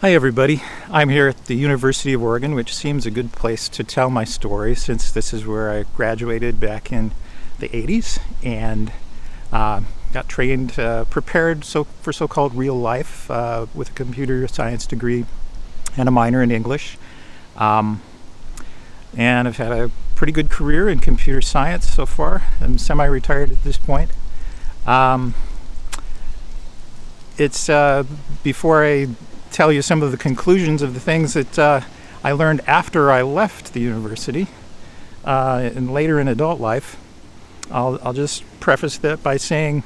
Hi everybody, I'm here at the University of Oregon, which seems a good place to tell my story since this is where I graduated back in the 80s and got trained, prepared for so-called real life with a computer science degree and a minor in English. And I've had a pretty good career in computer science so far. I'm semi-retired at this point. It's before I tell you some of the conclusions of the things that I learned after I left the university and later in adult life. I'll just preface that by saying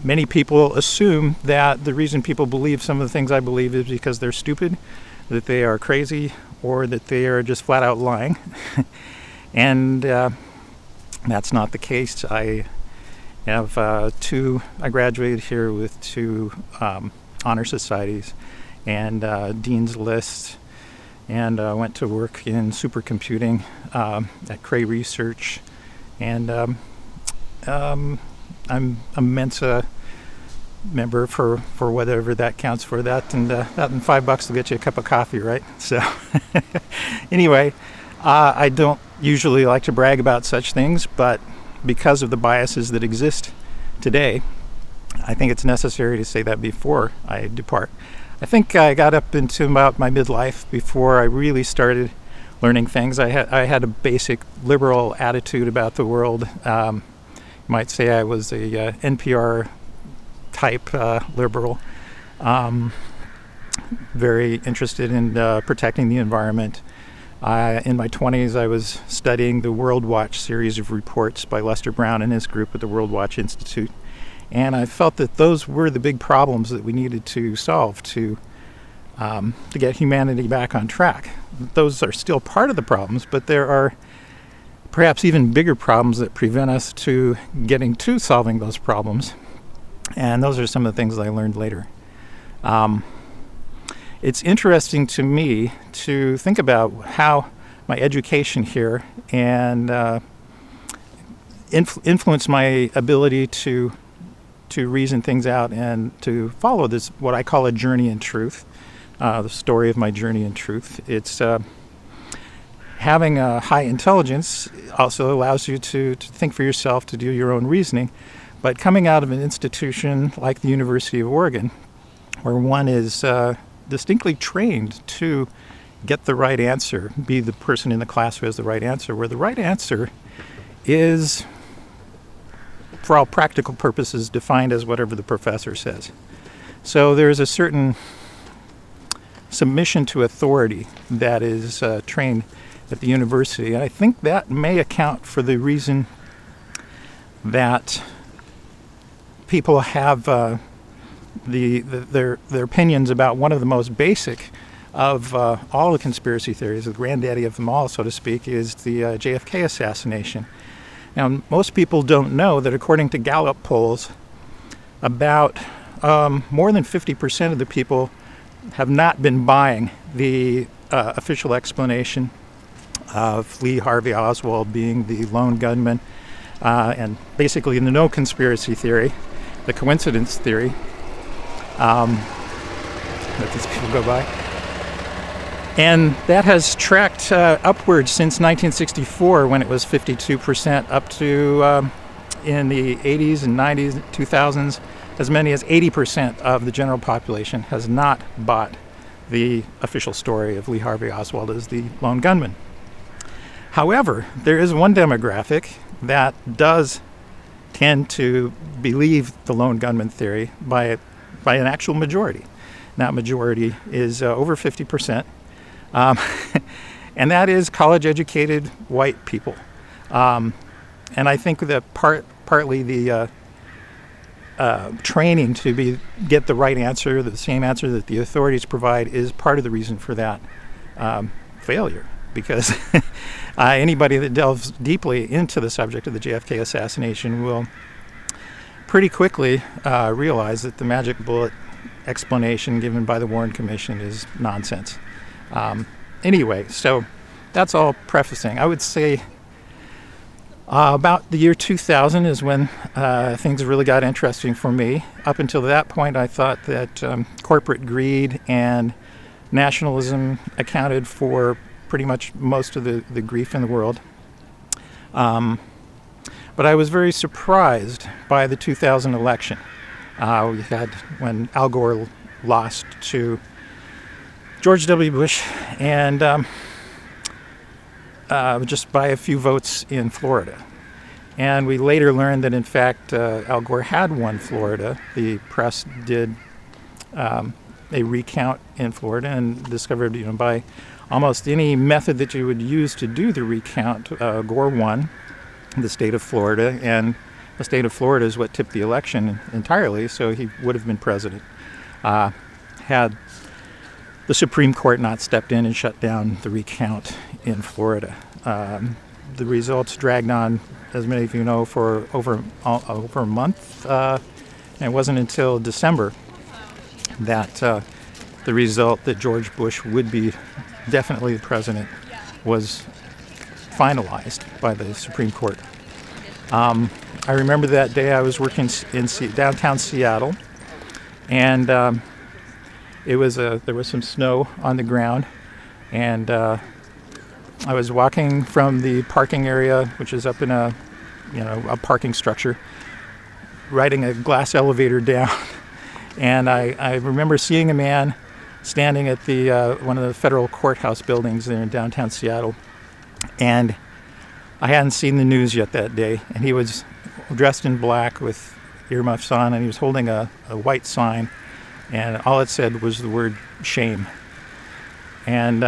many people assume that the reason people believe some of the things I believe is because they're stupid, that they are crazy, or that they are just flat out lying. And that's not the case. I graduated here with two honor societies and Dean's List, and went to work in supercomputing at Cray Research, and I'm a Mensa member for whatever that counts for. That and $5 will get you a cup of coffee, right? So anyway, I don't usually like to brag about such things, but because of the biases that exist today, I think it's necessary to say that before I depart. I think I got up into about my midlife before I really started learning things. I had a basic liberal attitude about the world. You might say I was a NPR type liberal, very interested in protecting the environment. In my 20s, I was studying the World Watch series of reports by Lester Brown and his group at the World Watch Institute. And I felt that those were the big problems that we needed to solve to get humanity back on track. Those are still part of the problems, but there are perhaps even bigger problems that prevent us to getting to solving those problems. And those are some of the things I learned later. It's interesting to me to think about how my education here and influenced my ability to reason things out and to follow this, what I call a journey in truth, the story of my journey in truth. It's having a high intelligence also allows you to think for yourself, to do your own reasoning. But coming out of an institution like the University of Oregon, where one is distinctly trained to get the right answer, be the person in the class who has the right answer, where the right answer is, for all practical purposes, defined as whatever the professor says. So there's a certain submission to authority that is trained at the university. And I think that may account for the reason that people have their opinions about one of the most basic of all the conspiracy theories, the granddaddy of them all, so to speak, is the JFK assassination. Now, most people don't know that according to Gallup polls, about more than 50% of the people have not been buying the official explanation of Lee Harvey Oswald being the lone gunman, and basically the no conspiracy theory, the coincidence theory, that these people go by. And that has tracked upwards since 1964, when it was 52%, up to in the 80s and 90s, 2000s, as many as 80% of the general population has not bought the official story of Lee Harvey Oswald as the lone gunman. However, there is one demographic that does tend to believe the lone gunman theory by an actual majority. And that majority is over 50%. And that is college-educated white people. And I think that partly the training to get the right answer, the same answer that the authorities provide, is part of the reason for that failure. Because anybody that delves deeply into the subject of the JFK assassination will pretty quickly realize that the magic bullet explanation given by the Warren Commission is nonsense. Anyway, so that's all prefacing. I would say About the year 2000 is when things really got interesting for me. Up until that point, I thought that corporate greed and nationalism accounted for pretty much most of the grief in the world. But I was very surprised by the 2000 election. We had when Al Gore lost to George W. Bush, and just by a few votes in Florida. And we later learned that, in fact, Al Gore had won Florida. The press did a recount in Florida and discovered, by almost any method that you would use to do the recount, Gore won the state of Florida, and the state of Florida is what tipped the election entirely, so he would have been president had the Supreme Court not stepped in and shut down the recount in Florida. The results dragged on, as many of you know, for over a month. And it wasn't until December that the result that George Bush would be definitely the president was finalized by the Supreme Court. I remember that day I was working in downtown Seattle, and there was some snow on the ground, and I was walking from the parking area, which is up in a parking structure, riding a glass elevator down, and I remember seeing a man standing at the one of the federal courthouse buildings there in downtown Seattle, and I hadn't seen the news yet that day, and he was dressed in black with earmuffs on, and he was holding a white sign, and all it said was the word shame. And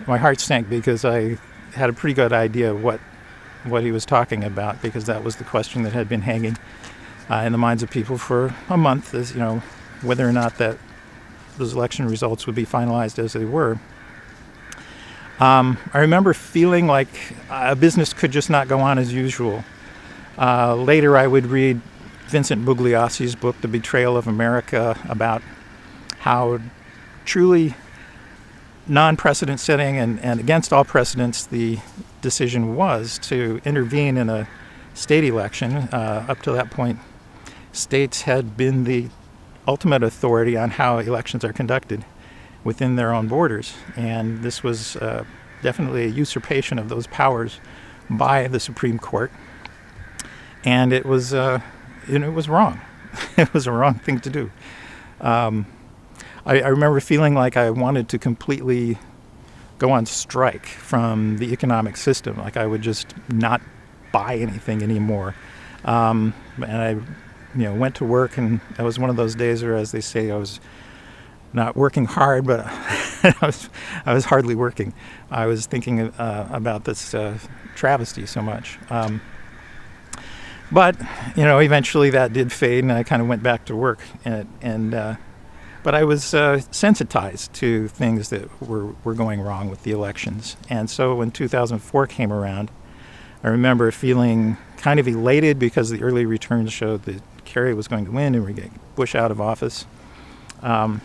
my heart sank because I had a pretty good idea of what he was talking about, because that was the question that had been hanging in the minds of people for a month, as whether or not that those election results would be finalized as they were. I remember feeling like business could just not go on as usual. Later I would read Vincent Bugliosi's book, The Betrayal of America, about how truly non-precedent setting and against all precedents the decision was to intervene in a state election. Up to that point, states had been the ultimate authority on how elections are conducted within their own borders, and this was definitely a usurpation of those powers by the Supreme Court, and it was wrong. It was a wrong thing to do. I remember feeling like I wanted to completely go on strike from the economic system, like I would just not buy anything anymore. And I went to work, and that was one of those days where, as they say, I was not working hard, but I was hardly working. I was thinking about this travesty so much. But eventually that did fade, and I kind of went back to work. But I was sensitized to things that were going wrong with the elections. And so when 2004 came around, I remember feeling kind of elated because the early returns showed that Kerry was going to win and we'd get Bush out of office. And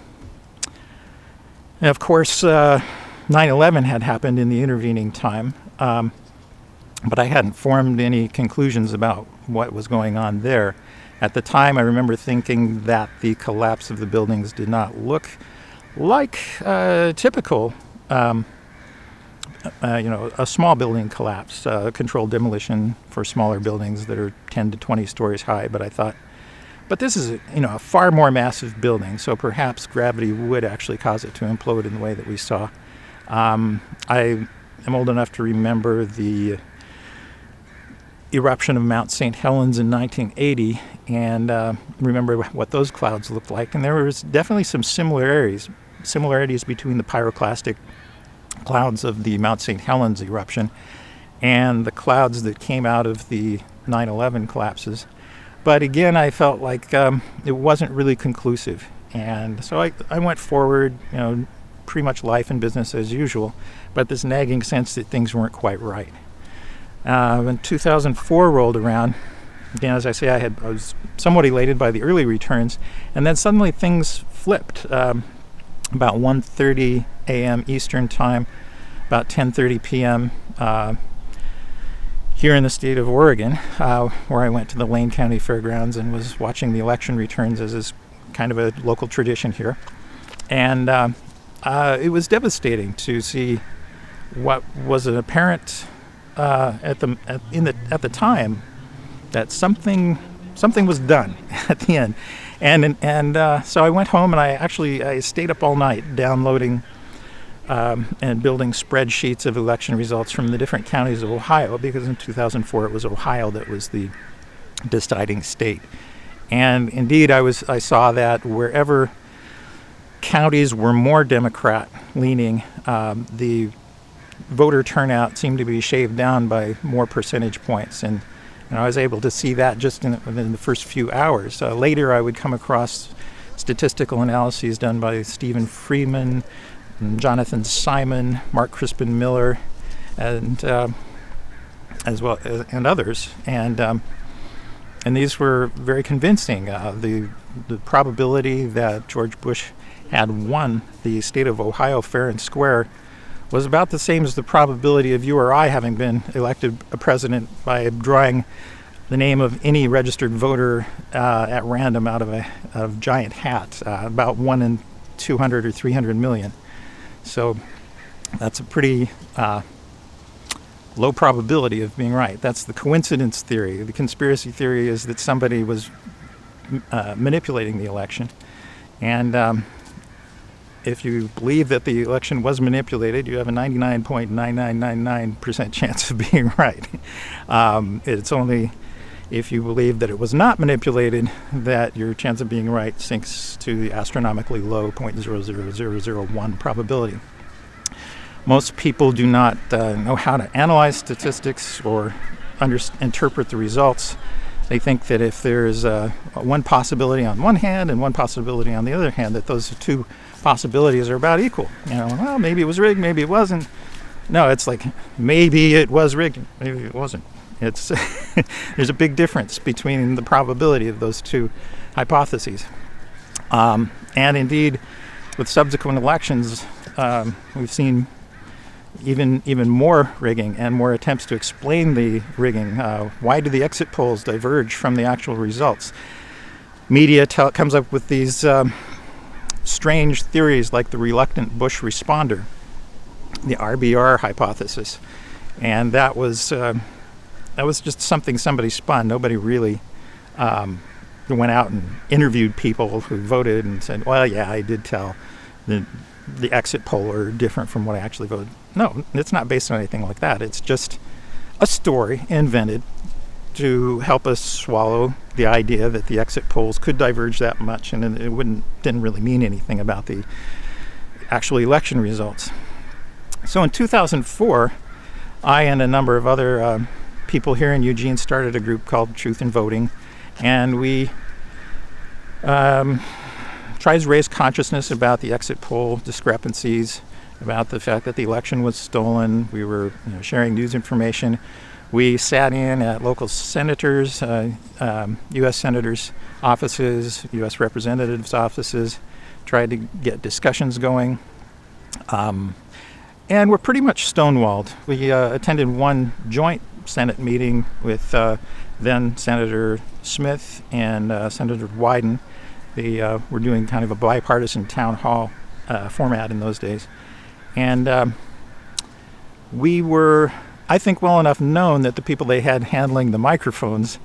of course, 9/11 had happened in the intervening time, but I hadn't formed any conclusions about what was going on there. At the time, I remember thinking that the collapse of the buildings did not look like typical, a small building collapse, controlled demolition for smaller buildings that are 10 to 20 stories high. But I thought, this is a far more massive building, so perhaps gravity would actually cause it to implode in the way that we saw. I am old enough to remember the eruption of Mount St. Helens in 1980, and remember what those clouds looked like. And there was definitely some similarities between the pyroclastic clouds of the Mount St. Helens eruption and the clouds that came out of the 9/11 collapses. But again, I felt like it wasn't really conclusive. And so I went forward, pretty much life and business as usual, but this nagging sense that things weren't quite right. When 2004 rolled around, again, as I say, I was somewhat elated by the early returns, and then suddenly things flipped. About 1:30 a.m. Eastern Time, about 10:30 p.m. here in the state of Oregon, where I went to the Lane County Fairgrounds and was watching the election returns, as is kind of a local tradition here. And it was devastating to see what was an apparent at the time that something was done at the end. And so I went home and I stayed up all night downloading and building spreadsheets of election results from the different counties of Ohio, because in 2004 it was Ohio that was the deciding state. And indeed, I saw that wherever counties were more Democrat leaning, the voter turnout seemed to be shaved down by more percentage points. And I was able to see that just within the first few hours. Later, I would come across statistical analyses done by Stephen Freeman, and Jonathan Simon, Mark Crispin Miller, and as well and others. And these were very convincing. The probability that George Bush had won the state of Ohio fair and square was about the same as the probability of you or I having been elected a president by drawing the name of any registered voter at random out of a giant hat, about 1 in 200 or 300 million. So that's a pretty low probability of being right. That's the coincidence theory. The conspiracy theory is that somebody was manipulating the election. And if you believe that the election was manipulated, you have a 99.9999% chance of being right. It's only if you believe that it was not manipulated that your chance of being right sinks to the astronomically low 0.00001 probability. Most people do not know how to analyze statistics or interpret the results. They think that if there's one possibility on one hand and one possibility on the other hand, that those two possibilities are about equal. Well, maybe it was rigged, maybe it wasn't. No, it's like maybe it was rigged, maybe it wasn't. It's there's a big difference between the probability of those two hypotheses. And indeed, with subsequent elections, we've seen even more rigging and more attempts to explain the rigging. Why do the exit polls diverge from the actual results? Media comes up with these strange theories like the reluctant Bush responder, the RBR hypothesis, and that was just something somebody spun. Nobody really went out and interviewed people who voted and said, well, yeah, I did tell the exit poll are different from what I actually voted. No, it's not based on anything like that. It's just a story invented to help us swallow the idea that the exit polls could diverge that much, and it didn't really mean anything about the actual election results. So in 2004, I and a number of other people here in Eugene started a group called Truth in Voting, and we tried to raise consciousness about the exit poll discrepancies, about the fact that the election was stolen. We were sharing news information. We sat in at local senators, U.S. senators' offices, U.S. representatives' offices, tried to get discussions going. And we're pretty much stonewalled. We attended one joint Senate meeting with then Senator Smith and Senator Wyden. They were doing kind of a bipartisan town hall format in those days. And we were, I think, well enough known that the people they had handling the microphones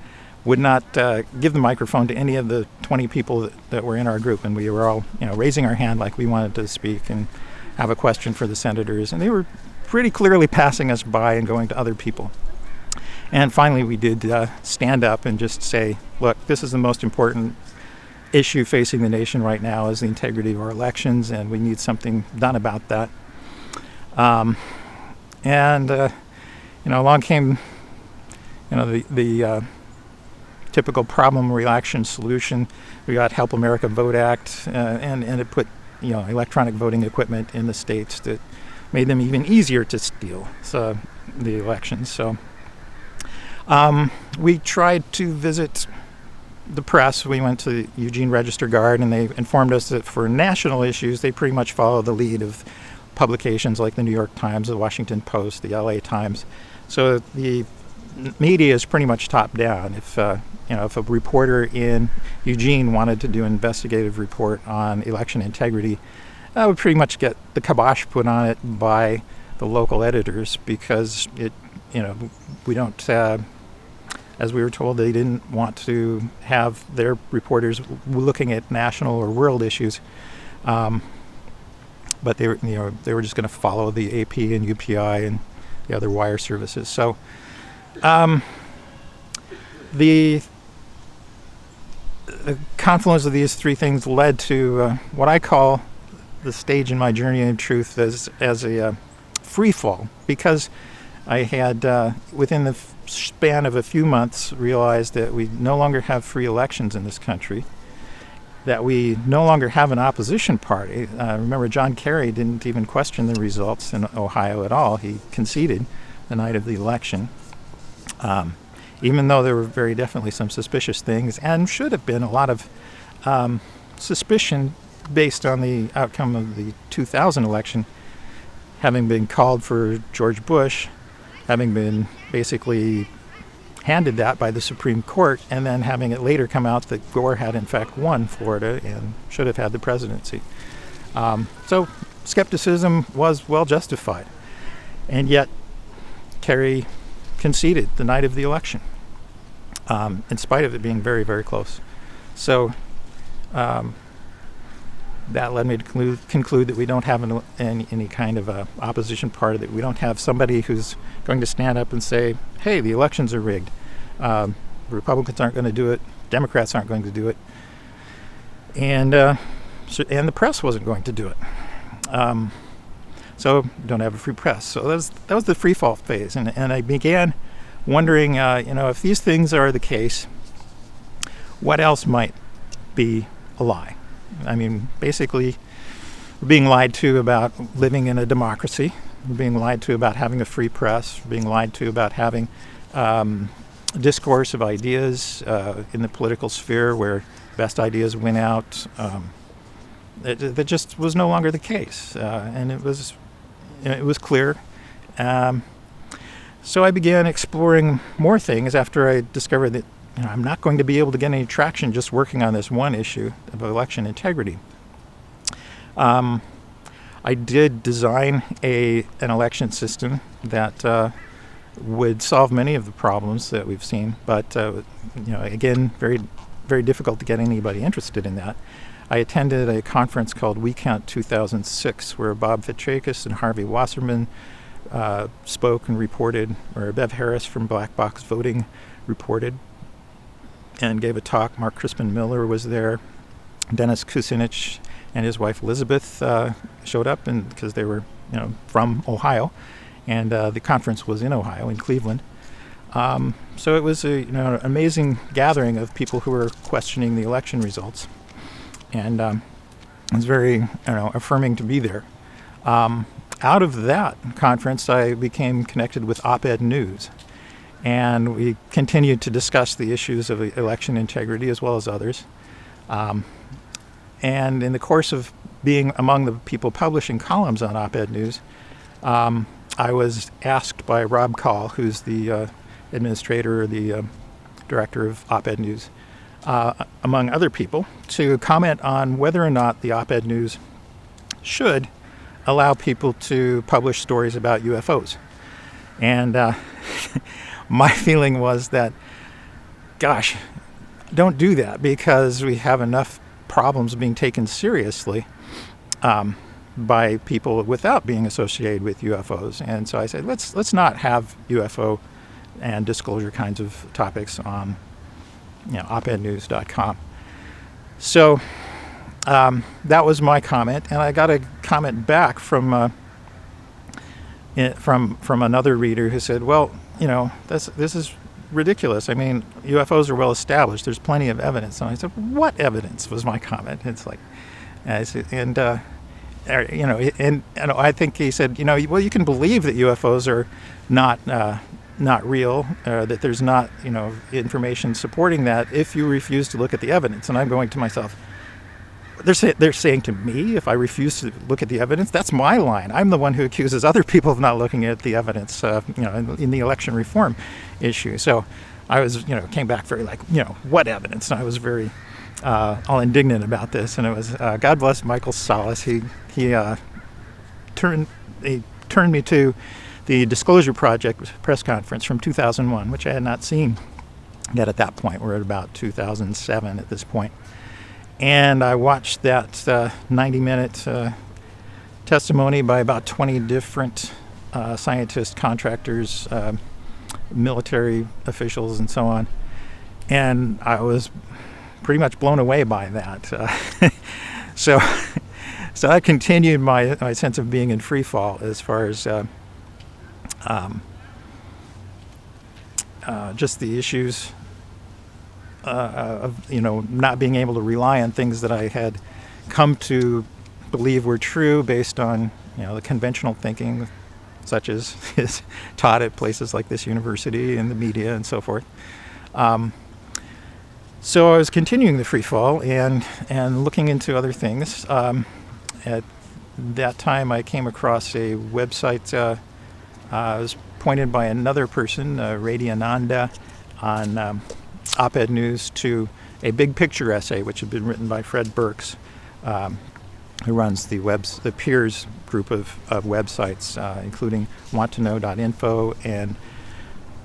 would not give the microphone to any of the 20 people that were in our group. And we were all, raising our hand like we wanted to speak and have a question for the senators. And they were pretty clearly passing us by and going to other people. And finally, we did stand up and just say, look, this is the most important issue facing the nation right now is the integrity of our elections, and we need something done about that. Along came, the typical problem reaction solution. We got Help America Vote Act, and it put, electronic voting equipment in the states that made them even easier to steal the elections. So we tried to visit the press. We went to the Eugene Register Guard, and they informed us that for national issues, they pretty much follow the lead of publications like the New York Times, the Washington Post, the LA Times. So the media is pretty much top down. If if a reporter in Eugene wanted to do an investigative report on election integrity, that would pretty much get the kibosh put on it by the local editors, because we don't, as we were told, they didn't want to have their reporters looking at national or world issues, but they were just going to follow the AP and UPI and the other wire services. So the confluence of these three things led to what I call the stage in my journey of truth as a free fall, because I had, within the span of a few months, realized that we no longer have free elections in this country, that we no longer have an opposition party. Remember, John Kerry didn't even question the results in Ohio at all. He conceded the night of the election, even though there were very definitely some suspicious things, and should have been a lot of suspicion based on the outcome of the 2000 election, having been called for George Bush, having been basically handed that by the Supreme Court, and then having it later come out that Gore had in fact won Florida and should have had the presidency. So skepticism was well justified. And yet Kerry conceded the night of the election, in spite of it being very, very close. So that led me to conclude that we don't have any kind of opposition party, that we don't have somebody who's going to stand up and say, hey, the elections are rigged. Republicans aren't going to do it. Democrats aren't going to do it. And the press wasn't going to do it. So we don't have a free press. So that was the free fall phase. And I began wondering, if these things are the case, what else might be a lie? I mean, basically, we're being lied to about living in a democracy. We're being lied to about having a free press. We're being lied to about having discourse of ideas in the political sphere where best ideas win out. That just was no longer the case, and it was clear. So I began exploring more things after I discovered that I'm not going to be able to get any traction just working on this one issue of election integrity. I did design an election system that would solve many of the problems that we've seen, but again, very, very difficult to get anybody interested in that. I attended a conference called We Count 2006, where Bob Fitrakis and Harvey Wasserman spoke and reported, or Bev Harris from Black Box Voting reported and gave a talk. Mark Crispin Miller was there. Dennis Kucinich and his wife Elizabeth showed up, and because they were from Ohio, and the conference was in Ohio, in Cleveland. So it was an amazing gathering of people who were questioning the election results, and it was very affirming to be there. Out of that conference, I became connected with Op-Ed News, and we continued to discuss the issues of election integrity as well as others. And in the course of being among the people publishing columns on Op-Ed News, I was asked by Rob Call, who's the administrator or the director of Op-Ed News, among other people, to comment on whether or not the Op-Ed News should allow people to publish stories about UFOs. And my feeling was that, gosh, don't do that, because we have enough problems being taken seriously by people without being associated with UFOs. And so I said, let's not have UFO and disclosure kinds of topics on opednews.com. So that was my comment, and I got a comment back from another reader who said, well, this is ridiculous. I mean, UFOs are well established. There's plenty of evidence. And I said, what evidence? Was my comment. It's like, I said, and I think he said, well, you can believe that UFOs are not real, that there's not, information supporting that if you refuse to look at the evidence. And I'm going to myself, they're saying to me, if I refuse to look at the evidence, that's my line. I'm the one who accuses other people of not looking at the evidence, in the election reform issue. So I was, came back very what evidence? And I was very all indignant about this. And it was, God bless Michael Salas. He turned me to the Disclosure Project press conference from 2001, which I had not seen yet at that point. We're at about 2007 at this point. And I watched that 90-minute testimony by about 20 different scientists, contractors, military officials, and so on. And I was pretty much blown away by that. So I continued my sense of being in free fall as far as just the issues of not being able to rely on things that I had come to believe were true based on the conventional thinking, such as is taught at places like this university and the media and so forth. So I was continuing the free fall and looking into other things. At that time, I came across a website. I was pointed by another person, Radhi Ananda, on op-ed news to a big picture essay which had been written by Fred Burks, who runs the Peers group of websites, including wanttoknow.info and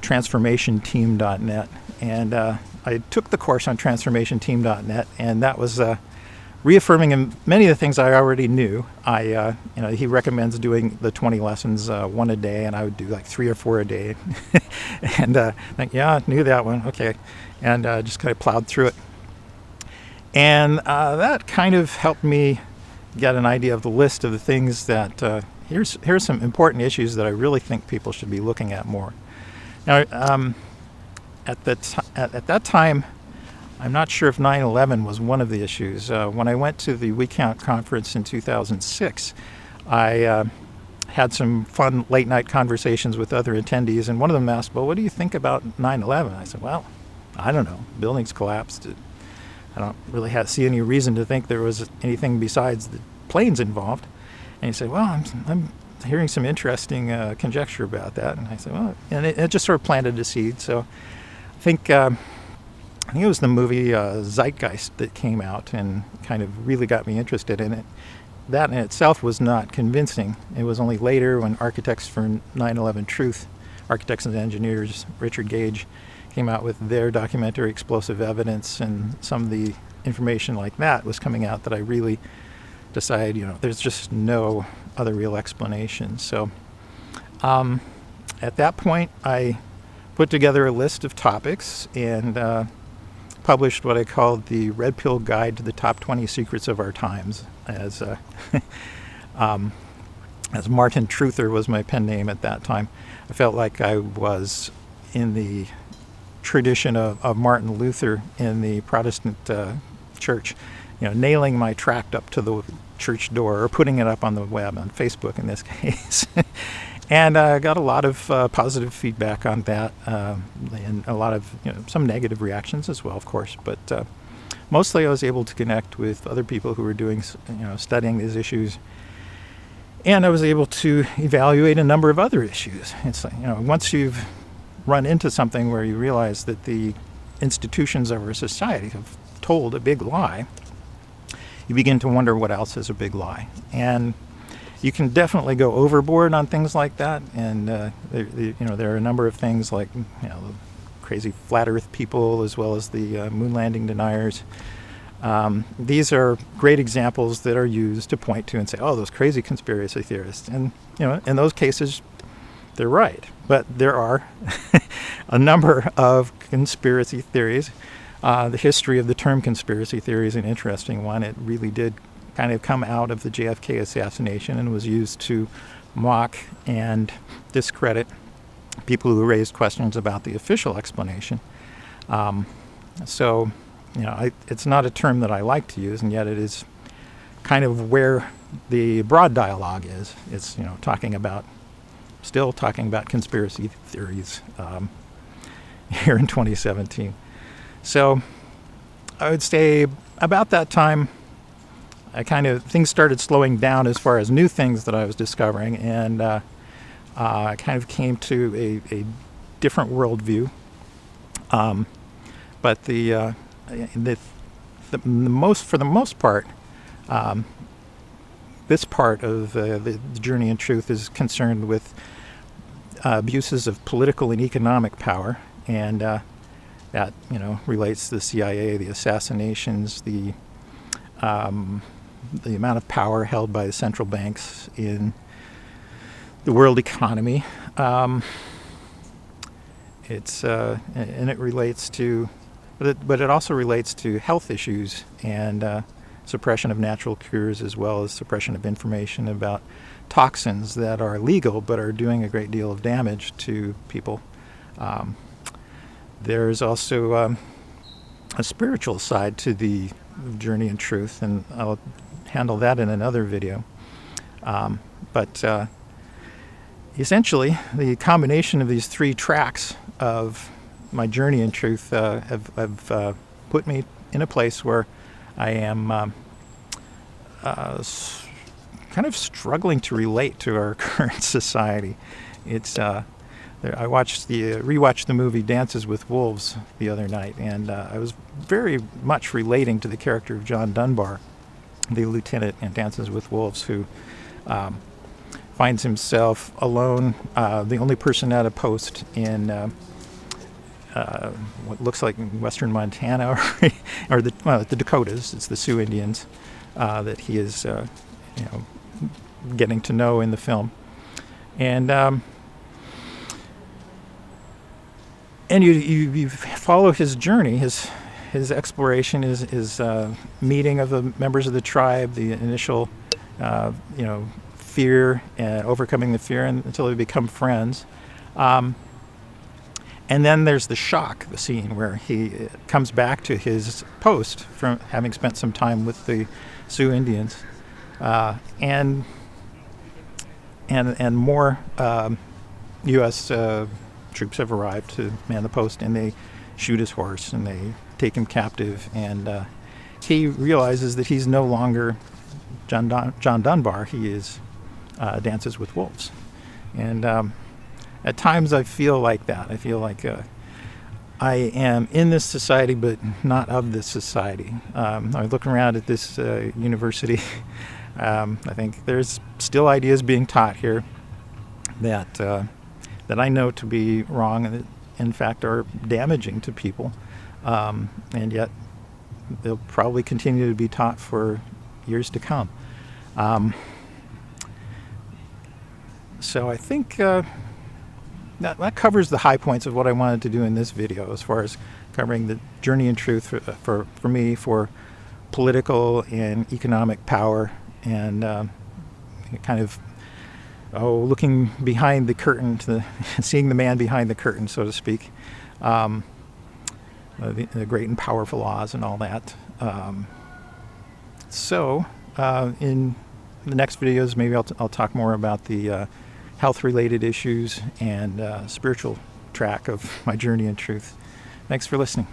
transformationteam.net. And I took the course on transformationteam.net, and that was reaffirming many of the things I already knew. He recommends doing the 20 lessons, one a day, and I would do like 3 or 4 a day. And I knew that one, okay. And just kind of plowed through it. And that kind of helped me get an idea of the list of the things that, here's some important issues that I really think people should be looking at more. Now, at that time, I'm not sure if 9/11 was one of the issues. When I went to the We Count conference in 2006, I had some fun late-night conversations with other attendees, and one of them asked, well, what do you think about 9/11? I said, well, I don't know. Buildings collapsed. I don't really see any reason to think there was anything besides the planes involved. And he said, well, I'm hearing some interesting conjecture about that. And I said, well, and it just sort of planted a seed. So I think it was the movie Zeitgeist that came out and kind of really got me interested in it. That in itself was not convincing. It was only later when Architects for 9/11 Truth, Architects and Engineers, Richard Gage, came out with their documentary Explosive Evidence, and some of the information like that was coming out that I really decided, there's just no other real explanation. So at that point, I put together a list of topics and published what I called the Red Pill Guide to the Top 20 Secrets of Our Times, as Martin Truther was my pen name at that time. I felt like I was in the tradition of Martin Luther in the Protestant church, nailing my tract up to the church door or putting it up on the web, on Facebook in this case. And I got a lot of positive feedback on that, and a lot of some negative reactions as well, of course. But mostly, I was able to connect with other people who were doing, studying these issues, and I was able to evaluate a number of other issues. It's like, once you've run into something where you realize that the institutions of our society have told a big lie, you begin to wonder what else is a big lie. And you can definitely go overboard on things like that, and there are a number of things like the crazy flat Earth people, as well as the moon landing deniers. These are great examples that are used to point to and say, "Oh, those crazy conspiracy theorists," and in those cases, they're right. But there are a number of conspiracy theories. The history of the term conspiracy theory is an interesting one. It really did kind of come out of the JFK assassination and was used to mock and discredit people who raised questions about the official explanation. So, it's not a term that I like to use, and yet it is kind of where the broad dialogue is. It's, still talking about conspiracy theories here in 2017. So I would say about that time, things started slowing down as far as new things that I was discovering, and I kind of came to a different worldview. But for the most part, this part of the Journey in Truth is concerned with abuses of political and economic power, and that relates to the CIA, the assassinations, the amount of power held by the central banks in the world economy. And it relates to, but it also relates to health issues and suppression of natural cures, as well as suppression of information about toxins that are legal but are doing a great deal of damage to people. There's also a spiritual side to the Journey in Truth, and I'll handle that in another video. But essentially, the combination of these 3 tracks of my Journey in Truth have put me in a place where I am kind of struggling to relate to our current society. It's I rewatched the movie Dances with Wolves the other night, and I was very much relating to the character of John Dunbar, the lieutenant in Dances with Wolves, who finds himself alone, the only person at a post in what looks like western Montana, or the Dakotas. It's the Sioux Indians that he is getting to know in the film. And you follow his journey, his exploration, his meeting of the members of the tribe, the initial fear, and overcoming the fear, until they become friends. And then there's the shock, the scene where he comes back to his post from having spent some time with the Sioux Indians, and more U.S. troops have arrived to man the post, and they shoot his horse and they take him captive, and he realizes that he's no longer John Dunbar. He is Dances with Wolves, and at times I feel like that. I feel like I am in this society, but not of this society. I'm looking around at this university. I think there's still ideas being taught here that I know to be wrong, and that, in fact, are damaging to people. And yet they'll probably continue to be taught for years to come. So I think that covers the high points of what I wanted to do in this video, as far as covering the Journey in Truth for me, for political and economic power, and kind of looking behind the curtain, seeing the man behind the curtain, so to speak. The great and powerful Oz and all that. So in the next videos, maybe I'll talk more about the health-related issues and spiritual track of my Journey in Truth. Thanks for listening.